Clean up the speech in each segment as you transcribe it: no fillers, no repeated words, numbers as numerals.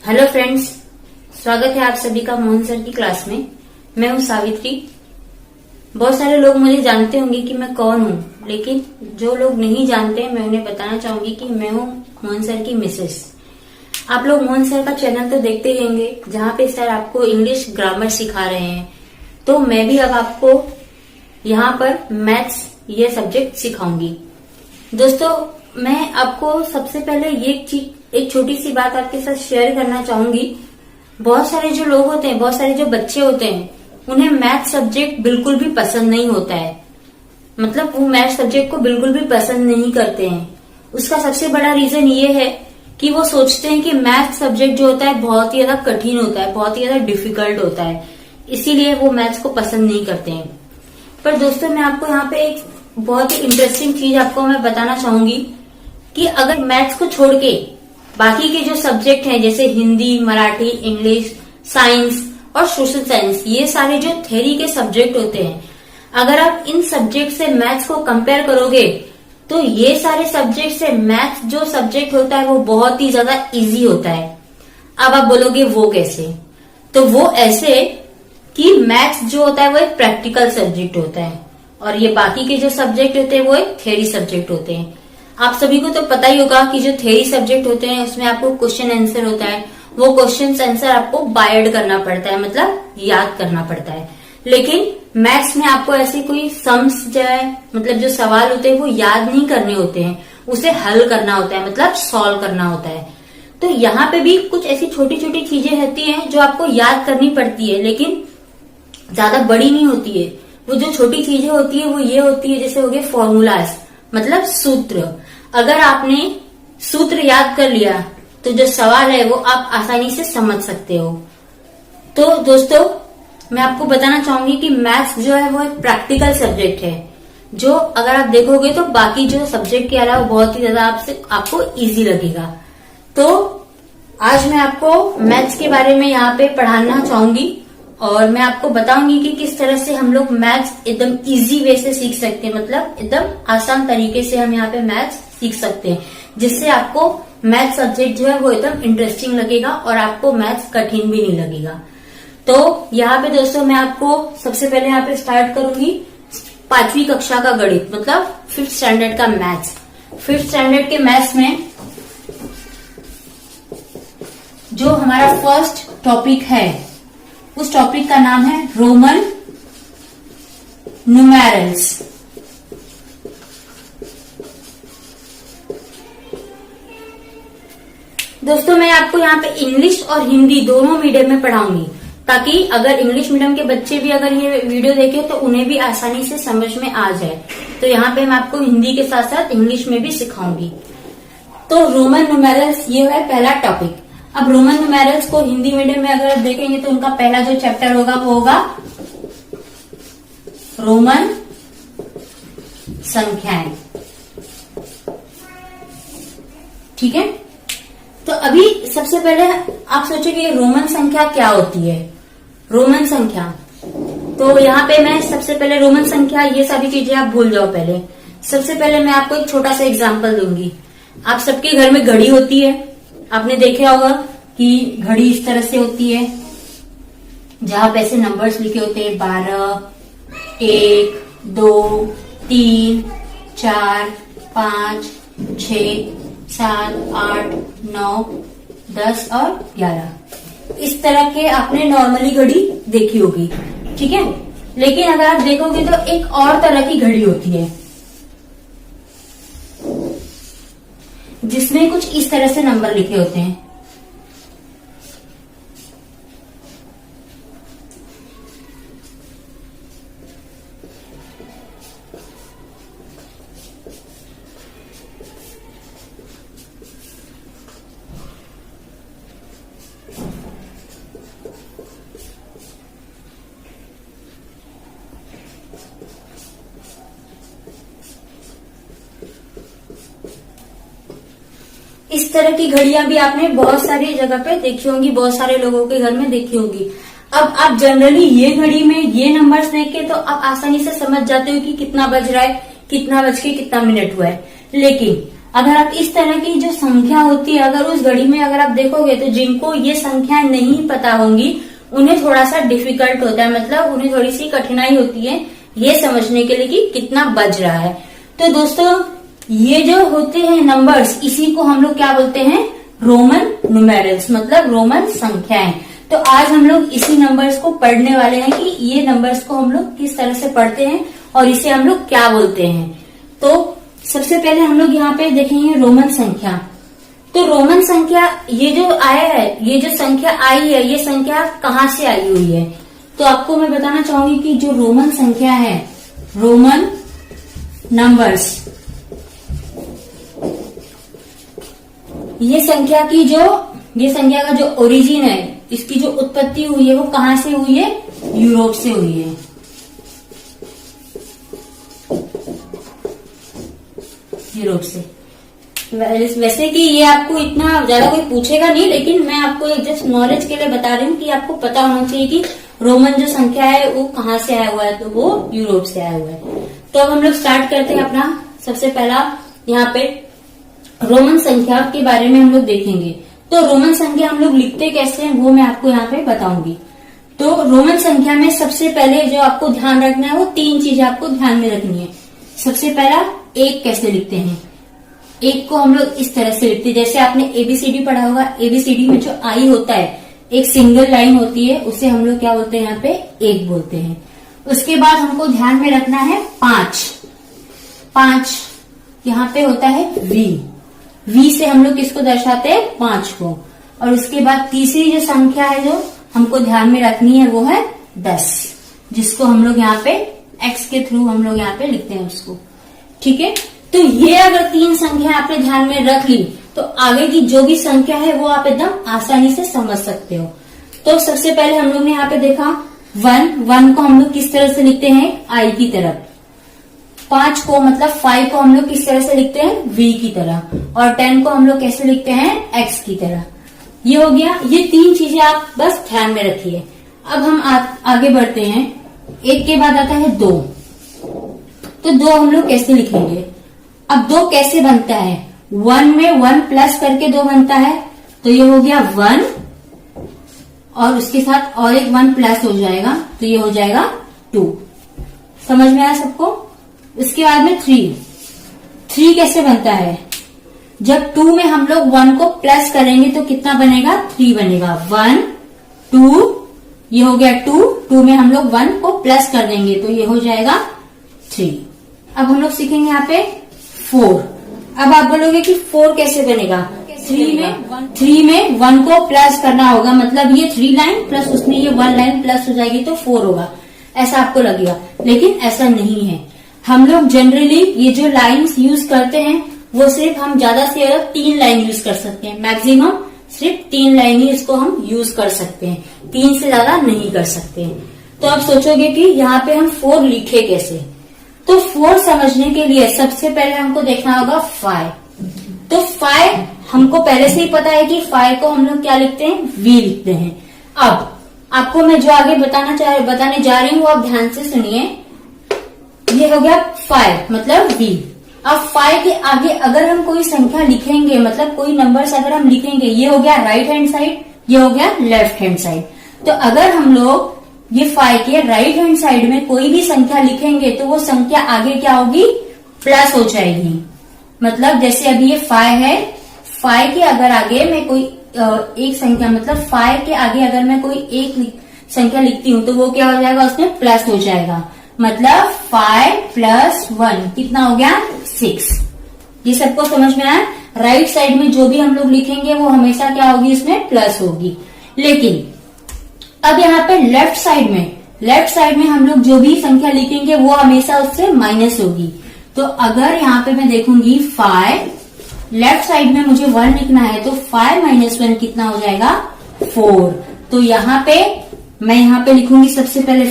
Hello friends, स्वागत है आप सभी का मोहन सर की क्लास में। मैं हूं सावित्री। बहुत सारे लोग मुझे जानते होंगे कि मैं कौन हूं, लेकिन जो लोग नहीं जानते मैं उन्हें बताना चाहूंगी कि मैं हूं मोहन सर की मिसेस। आप लोग मोहन सर का चैनल तो देखते ही होंगे, जहां पे सर आपको इंग्लिश ग्रामर सिखा रहे हैं। तो मैं भी अब आपको यहाँ पर मैथ्स ये सब्जेक्ट सिखाऊंगी। दोस्तों, मैं आपको सबसे पहले ये एक छोटी सी बात आपके साथ शेयर करना चाहूंगी। बहुत सारे जो लोग होते हैं, बहुत सारे जो बच्चे होते हैं, उन्हें मैथ सब्जेक्ट बिल्कुल भी पसंद नहीं होता है। मतलब वो मैथ सब्जेक्ट को बिल्कुल भी पसंद नहीं करते हैं। उसका सबसे बड़ा रीजन ये है कि वो सोचते हैं कि मैथ सब्जेक्ट जो होता है बहुत ही ज्यादा कठिन होता है, बहुत ही ज्यादा डिफिकल्ट होता है, इसीलिए वो मैथ्स को पसंद नहीं करते हैं। पर दोस्तों, मैं आपको यहाँ पे एक बहुत ही इंटरेस्टिंग चीज आपको मैं बताना चाहूंगी कि अगर मैथ्स को छोड़ के बाकी के जो सब्जेक्ट हैं, जैसे हिंदी, मराठी, इंग्लिश, साइंस और सोशल साइंस, ये सारे जो थ्योरी के सब्जेक्ट होते हैं, अगर आप इन सब्जेक्ट से मैथ्स को कंपेयर करोगे तो ये सारे सब्जेक्ट से मैथ्स जो सब्जेक्ट होता है वो बहुत ही ज्यादा इजी होता है। अब आप बोलोगे वो कैसे? तो वो ऐसे कि मैथ्स जो होता है वो एक प्रैक्टिकल सब्जेक्ट होता है और ये बाकी के जो सब्जेक्ट होते हैं वो एक थ्योरी सब्जेक्ट होते हैं। आप सभी को तो पता ही होगा कि जो थ्योरी सब्जेक्ट होते हैं उसमें आपको क्वेश्चन आंसर होता है। वो क्वेश्चन आंसर आपको बायड करना पड़ता है, मतलब याद करना पड़ता है। लेकिन मैथ्स में आपको ऐसे कोई सम्स जो है, मतलब जो सवाल होते हैं वो याद नहीं करने होते हैं, उसे हल करना होता है, मतलब सॉल्व करना होता है। तो यहाँ पे भी कुछ ऐसी छोटी छोटी चीजें रहती हैं जो आपको याद करनी पड़ती है, लेकिन ज्यादा बड़ी नहीं होती है। वो जो छोटी चीजें होती है वो ये होती है, जैसे हो गए फॉर्मूलाज, मतलब सूत्र। अगर आपने सूत्र याद कर लिया तो जो सवाल है वो आप आसानी से समझ सकते हो। तो दोस्तों, मैं आपको बताना चाहूंगी कि मैथ्स जो है वो एक प्रैक्टिकल सब्जेक्ट है, जो अगर आप देखोगे तो बाकी जो सब्जेक्ट के अलावा बहुत ही ज्यादा आपको इजी लगेगा। तो आज मैं आपको मैथ्स के बारे में यहाँ पे पढ़ाना चाहूंगी और मैं आपको बताऊंगी कि किस तरह से हम लोग मैथ्स एकदम इजी वे से सीख सकते हैं, मतलब एकदम आसान तरीके से हम यहाँ पे मैथ्स सीख सकते हैं, जिससे आपको मैथ सब्जेक्ट जो है वो एकदम इंटरेस्टिंग लगेगा और आपको मैथ्स कठिन भी नहीं लगेगा। तो यहाँ पे दोस्तों, मैं आपको सबसे पहले यहाँ पे स्टार्ट करूंगी 5वीं कक्षा का गणित, मतलब 5th स्टैंडर्ड का मैथ्स। 5th स्टैंडर्ड के मैथ्स में जो हमारा फर्स्ट टॉपिक है, उस टॉपिक का नाम है रोमन न्यूमेरल्स। दोस्तों, मैं आपको यहाँ पे इंग्लिश और हिंदी दोनों मीडियम में पढ़ाऊंगी, ताकि अगर इंग्लिश मीडियम के बच्चे भी अगर ये वीडियो देखें तो उन्हें भी आसानी से समझ में आ जाए। तो यहाँ पे मैं आपको हिंदी के साथ साथ इंग्लिश में भी सिखाऊंगी। तो रोमन न्यूमेरल्स ये है पहला टॉपिक। अब रोमन न्यूमेरल्स को हिंदी मीडियम में अगर देखेंगे तो उनका पहला जो चैप्टर होगा वो होगा रोमन संख्याएं। ठीक है? तो अभी सबसे पहले आप सोचेंगे रोमन संख्या क्या होती है। रोमन संख्या, तो यहाँ पे मैं सबसे पहले रोमन संख्या, ये सारी चीजें आप भूल जाओ। पहले सबसे पहले मैं आपको एक छोटा सा एग्जांपल दूंगी। आप सबके घर में घड़ी होती है, आपने देखा होगा कि घड़ी इस तरह से होती है, जहां पे ऐसे नंबर्स लिखे होते हैं 12, 1, 2, 3, 4, 5, 6, 7, 8, 9, 10 और 11। इस तरह के आपने नॉर्मली घड़ी देखी होगी। ठीक है? लेकिन अगर आप देखोगे तो एक और तरह की घड़ी होती है, जिसमें कुछ इस तरह से नंबर लिखे होते हैं। इस तरह की घड़ियां भी आपने बहुत सारी जगह पे देखी होंगी, बहुत सारे लोगों के घर में देखी होंगी। अब आप जनरली ये घड़ी में ये नंबर्स देख के तो आप आसानी से समझ जाते हो कि कितना बज रहा है, कितना बज के कितना मिनट हुआ है। लेकिन अगर आप इस तरह की जो संख्या होती है, अगर उस घड़ी में अगर आप देखोगे तो जिनको ये संख्या नहीं पता होंगी उन्हें थोड़ा सा डिफिकल्ट होता है, मतलब उन्हें थोड़ी सी कठिनाई होती है ये समझने के लिए कि कितना बज रहा है। तो दोस्तों ये जो होते हैं नंबर्स, इसी को हम लोग क्या बोलते हैं, रोमन न्यूमेरल्स, मतलब रोमन संख्याएं। तो आज हम लोग इसी नंबर्स को पढ़ने वाले हैं कि ये नंबर्स को हम लोग किस तरह से पढ़ते हैं और इसे हम लोग क्या बोलते हैं। तो सबसे पहले हम लोग यहाँ पे देखेंगे रोमन संख्या। तो रोमन संख्या ये जो आया है, ये जो संख्या आई है, ये संख्या कहाँ से आई हुई है। तो आपको मैं बताना चाहूंगी कि जो रोमन संख्या है, रोमन नंबर्स, ये संख्या का जो ओरिजिन है, इसकी जो उत्पत्ति हुई है वो कहाँ से हुई है, यूरोप से हुई है। यूरोप से। वैसे कि ये आपको इतना ज्यादा कोई पूछेगा नहीं, लेकिन मैं आपको एक जस्ट नॉलेज के लिए बता रही हूँ कि आपको पता होना चाहिए कि रोमन जो संख्या है वो कहाँ से आया हुआ है। तो वो यूरोप से आया हुआ है। तो अब हम लोग स्टार्ट करते हैं अपना सबसे पहला, यहाँ पे रोमन संख्या के बारे में हम लोग देखेंगे। तो रोमन संख्या हम लोग लिखते कैसे हैं वो मैं आपको यहाँ पे बताऊंगी। तो रोमन संख्या में सबसे पहले जो आपको ध्यान रखना है वो 3 चीजें आपको ध्यान में रखनी है। सबसे पहला, एक कैसे लिखते हैं। एक को हम लोग इस तरह से लिखते हैं, जैसे आपने एबीसीडी पढ़ा होगा। एबीसीडी में जो आई होता है, एक सिंगल लाइन होती है, उसे हम लोग क्या बोलते हैं, यहाँ पे एक बोलते हैं। उसके बाद हमको ध्यान में रखना है 5 यहाँ पे होता है वी से हम लोग किसको दर्शाते हैं, 5 को। और उसके बाद तीसरी जो संख्या है जो हमको ध्यान में रखनी है वो है 10, जिसको हम लोग यहाँ पे एक्स के थ्रू हम लोग यहाँ पे लिखते हैं उसको। ठीक है, तो ये अगर 3 संख्या आपने ध्यान में रख ली तो आगे की जो भी संख्या है वो आप एकदम आसानी से समझ सकते हो। तो सबसे पहले हम लोग ने यहाँ पे देखा 1 को हम लोग किस तरह से लिखते हैं, आई की तरफ। 5 को मतलब 5 को हम लोग किस तरह से लिखते हैं, वी की तरह। और 10 को हम लोग कैसे लिखते हैं, एक्स की तरह। ये हो गया। ये 3 चीजें आप बस ध्यान में रखिए। अब हम आगे बढ़ते हैं। एक के बाद आता है 2। तो 2 हम लोग कैसे लिखेंगे। अब 2 कैसे बनता है, 1 में 1 प्लस करके 2 बनता है। तो ये हो गया 1 और उसके साथ और एक 1 प्लस हो जाएगा, तो ये हो जाएगा 2। समझ में आया सबको। इसके बाद में 3 कैसे बनता है, जब 2 में हम लोग 1 को प्लस करेंगे तो कितना बनेगा, 3 बनेगा। 1 2, ये हो गया 2 में हम लोग 1 को प्लस कर देंगे तो ये हो जाएगा 3। अब हम लोग सीखेंगे यहाँ पे 4। अब आप बोलोगे कि 4 कैसे बनेगा, 3 में 1 को प्लस करना होगा, मतलब ये 3 लाइन प्लस उसमें ये 1 लाइन प्लस हो जाएगी तो 4 होगा, ऐसा आपको लगेगा। लेकिन ऐसा नहीं है। हम लोग जनरली ये जो लाइन्स यूज करते हैं वो सिर्फ हम ज्यादा से ज्यादा 3 लाइन यूज कर सकते हैं। मैक्सिमम सिर्फ 3 लाइन ही इसको हम यूज कर सकते हैं, 3 से ज्यादा नहीं कर सकते हैं। तो आप सोचोगे कि यहाँ पे हम 4 लिखे कैसे। तो 4 समझने के लिए सबसे पहले हमको देखना होगा 5। तो 5 हमको पहले से ही पता है कि 5 को हम लोग क्या लिखते हैं, वी लिखते हैं। अब आपको मैं जो आगे बताने जा रही हूँ आप ध्यान से सुनिए। ये हो गया 5 मतलब वी। अब 5 के आगे अगर हम कोई संख्या लिखेंगे, मतलब कोई नंबर्स अगर हम लिखेंगे, ये हो गया राइट हैंड साइड, ये हो गया लेफ्ट हैंड साइड। तो अगर हम लोग ये 5 के राइट हैंड साइड में कोई भी संख्या लिखेंगे तो वो संख्या आगे क्या होगी, प्लस हो जाएगी। मतलब जैसे अभी ये 5 है, 5 के अगर आगे मैं कोई एक संख्या, मतलब 5 के आगे अगर मैं कोई एक संख्या लिखती हूँ तो वो क्या हो जाएगा, उसमें प्लस हो जाएगा। मतलब 5 + 1 कितना हो गया, 6। ये सबको समझ में आया। राइट साइड में जो भी हम लोग लिखेंगे वो हमेशा क्या होगी, इसमें प्लस होगी। लेकिन अब यहाँ पे लेफ्ट साइड में हम लोग जो भी संख्या लिखेंगे वो हमेशा उससे माइनस होगी। तो अगर यहाँ पे मैं देखूंगी 5, लेफ्ट साइड में मुझे 1 लिखना है तो 5 - 1 कितना हो जाएगा, 4। तो यहाँ पे मैं यहाँ पे लिखूंगी सबसे पहले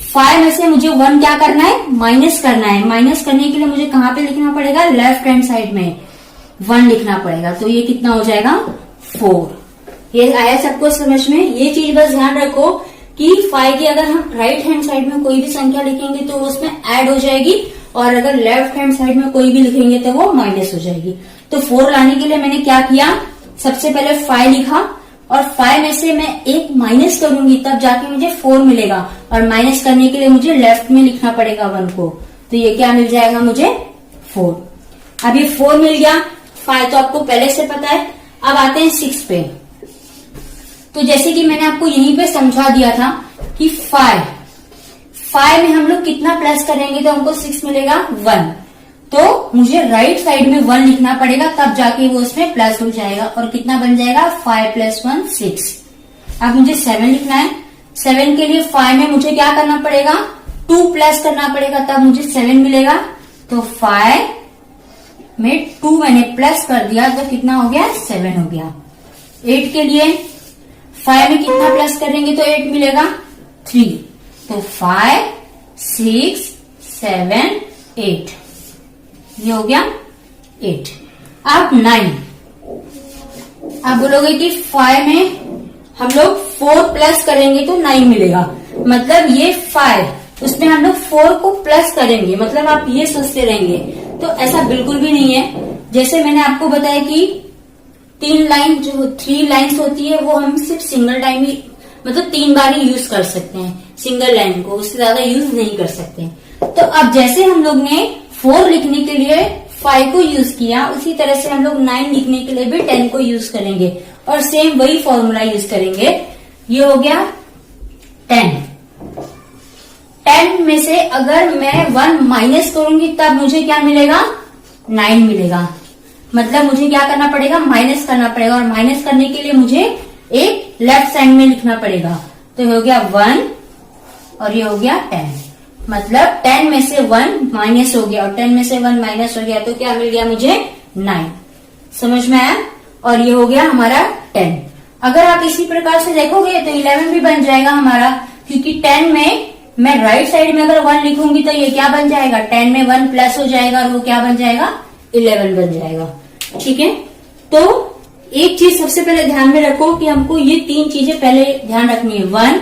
5 में से मुझे 1 क्या करना है, माइनस करना है। माइनस करने के लिए मुझे कहाँ पे लिखना पड़ेगा, लेफ्ट हैंड साइड में 1 लिखना पड़ेगा। तो ये कितना हो जाएगा, 4। ये आया सबको समझ में। ये चीज बस ध्यान रखो कि 5 की अगर हम राइट हैंड साइड में कोई भी संख्या लिखेंगे तो उसमें ऐड हो जाएगी और अगर लेफ्ट हैंड साइड में कोई भी लिखेंगे तो वो माइनस हो जाएगी। तो 4 लाने के लिए मैंने क्या किया, सबसे पहले 5 लिखा और 5 में से मैं एक माइनस करूंगी तब जाके मुझे 4 मिलेगा, और माइनस करने के लिए मुझे लेफ्ट में लिखना पड़ेगा 1 को। तो ये क्या मिल जाएगा मुझे 4। अब ये 4 मिल गया, 5 तो आपको पहले से पता है। अब आते हैं 6 पे। तो जैसे कि मैंने आपको यहीं पे समझा दिया था कि 5 में हम लोग कितना प्लस करेंगे तो हमको 6 मिलेगा 1। तो मुझे राइट साइड में 1 लिखना पड़ेगा तब जाके वो उसमें प्लस हो जाएगा, और कितना बन जाएगा 5 + 1 6। अब मुझे 7 लिखना है। 7 के लिए 5 में मुझे क्या करना पड़ेगा, 2 प्लस करना पड़ेगा तब मुझे 7 मिलेगा। तो 5 में 2 मैंने प्लस कर दिया तो कितना हो गया 7 हो गया। 8 के लिए 5 में कितना प्लस करेंगे तो 8 मिलेगा 3। तो 5 6 7 8, ये हो गया 8। अब 9। आप बोलोगे कि 5 में हम लोग 4 प्लस करेंगे तो 9 मिलेगा, मतलब ये 5 उसमें हम लोग 4 को प्लस करेंगे, मतलब आप ये सोचते रहेंगे। तो ऐसा बिल्कुल भी नहीं है। जैसे मैंने आपको बताया कि 3 लाइन जो 3 लाइन्स होती है वो हम सिर्फ सिंगल टाइम ही, मतलब 3 बार ही यूज कर सकते हैं सिंगल लाइन को, उससे ज्यादा यूज नहीं कर सकते। तो अब जैसे हम लोग ने 4 लिखने के लिए 5 को यूज किया, उसी तरह से हम लोग 9 लिखने के लिए भी 10 को यूज करेंगे, और सेम वही फॉर्मूला यूज करेंगे। ये हो गया 10। 10 में से अगर मैं 1 माइनस करूंगी तब मुझे क्या मिलेगा 9 मिलेगा, मतलब मुझे क्या करना पड़ेगा माइनस करना पड़ेगा, और माइनस करने के लिए मुझे एक लेफ्ट साइड में लिखना पड़ेगा। तो ये हो गया 1 और ये हो गया 10, मतलब 10 में से 1 माइनस हो गया और 10 में से 1 माइनस हो गया तो क्या मिल गया मुझे 9। समझ में आया? और ये हो गया हमारा 10। अगर आप इसी प्रकार से देखोगे तो 11 भी बन जाएगा हमारा, क्योंकि 10 में मैं राइट साइड में अगर 1 लिखूंगी तो ये क्या बन जाएगा 10 में 1 प्लस हो जाएगा और वो क्या बन जाएगा 11 बन जाएगा। ठीक है, तो एक चीज सबसे पहले ध्यान में रखो कि हमको ये 3 चीजें पहले ध्यान रखनी है, 1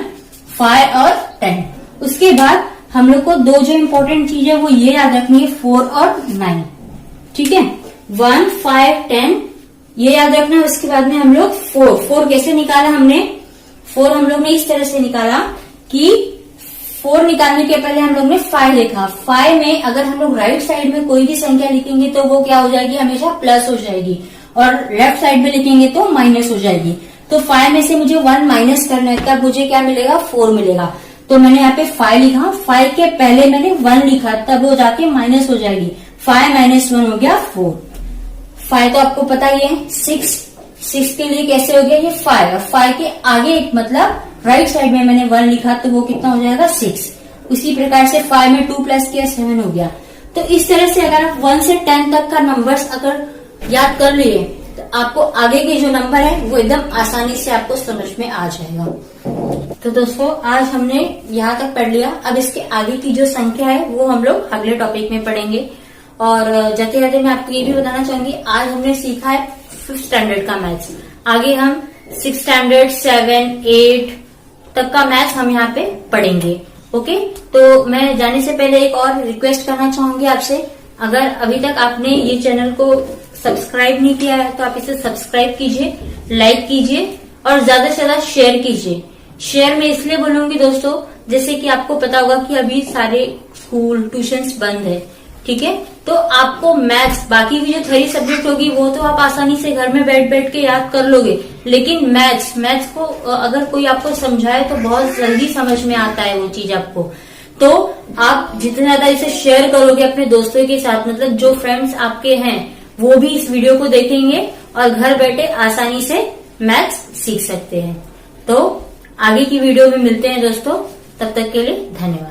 5 और 10। उसके बाद हम लोग को 2 जो इम्पोर्टेंट चीज है वो ये याद रखनी है, 4 और 9। ठीक है, 1 5 10 ये याद रखना है। उसके बाद में हम लोग 4 कैसे निकाला हमने, 4 हम लोग ने इस तरह से निकाला कि 4 निकालने के पहले हम लोग ने 5 लिखा। 5 में अगर हम लोग राइट साइड में कोई भी संख्या लिखेंगे तो वो क्या हो जाएगी हमेशा प्लस हो जाएगी, और लेफ्ट साइड में लिखेंगे तो माइनस हो जाएगी। तो 5 में से मुझे 1 माइनस करना है तब मुझे क्या मिलेगा 4 मिलेगा। तो मैंने यहाँ पे 5 लिखा, 5 के पहले मैंने 1 लिखा तब वो जाके माइनस हो जाएगी। 5 - 1 हो गया 4। 5 तो आपको पता ही है। 6 के लिए कैसे हो गया ये 5, और 5 के आगे मतलब राइट साइड में मैंने 1 लिखा तो वो कितना हो जाएगा 6। उसी प्रकार से 5 में 2 प्लस किया 7 हो गया। तो इस तरह से अगर आप 1 से 10 तक का नंबर्स अगर याद कर लिए तो आपको आगे के जो नंबर है वो एकदम आसानी से आपको समझ में आ जाएगा। तो दोस्तों आज हमने यहाँ तक पढ़ लिया। अब इसके आगे की जो संख्या है वो हम लोग अगले टॉपिक में पढ़ेंगे। और जाते जाते मैं आपको ये भी बताना चाहूंगी, आज हमने सीखा है 5th स्टैंडर्ड का मैथ्स। आगे हम 6th स्टैंडर्ड 7 8 तक का मैथ्स हम यहाँ पे पढ़ेंगे। ओके, तो मैं जाने से पहले एक और रिक्वेस्ट करना चाहूंगी आपसे, अगर अभी तक आपने ये चैनल को सब्सक्राइब नहीं किया है तो आप इसे सब्सक्राइब कीजिए, लाइक कीजिए और ज्यादा से ज्यादा शेयर कीजिए। शेयर में इसलिए बोलूंगी दोस्तों, जैसे कि आपको पता होगा कि अभी सारे स्कूल ट्यूशंस बंद है, ठीक है, तो आपको मैथ्स बाकी भी जो थ्योरी सब्जेक्ट होगी वो तो आप आसानी से घर में बैठ बैठ के याद कर लोगे, लेकिन मैथ्स को अगर कोई आपको समझाए तो बहुत जल्दी समझ में आता है वो चीज आपको। तो आप जितना ज्यादा इसे शेयर करोगे अपने दोस्तों के साथ, मतलब जो फ्रेंड्स आपके हैं वो भी इस वीडियो को देखेंगे और घर बैठे आसानी से मैथ्स सीख सकते हैं। तो आगे की वीडियो में मिलते हैं दोस्तों, तब तक के लिए धन्यवाद।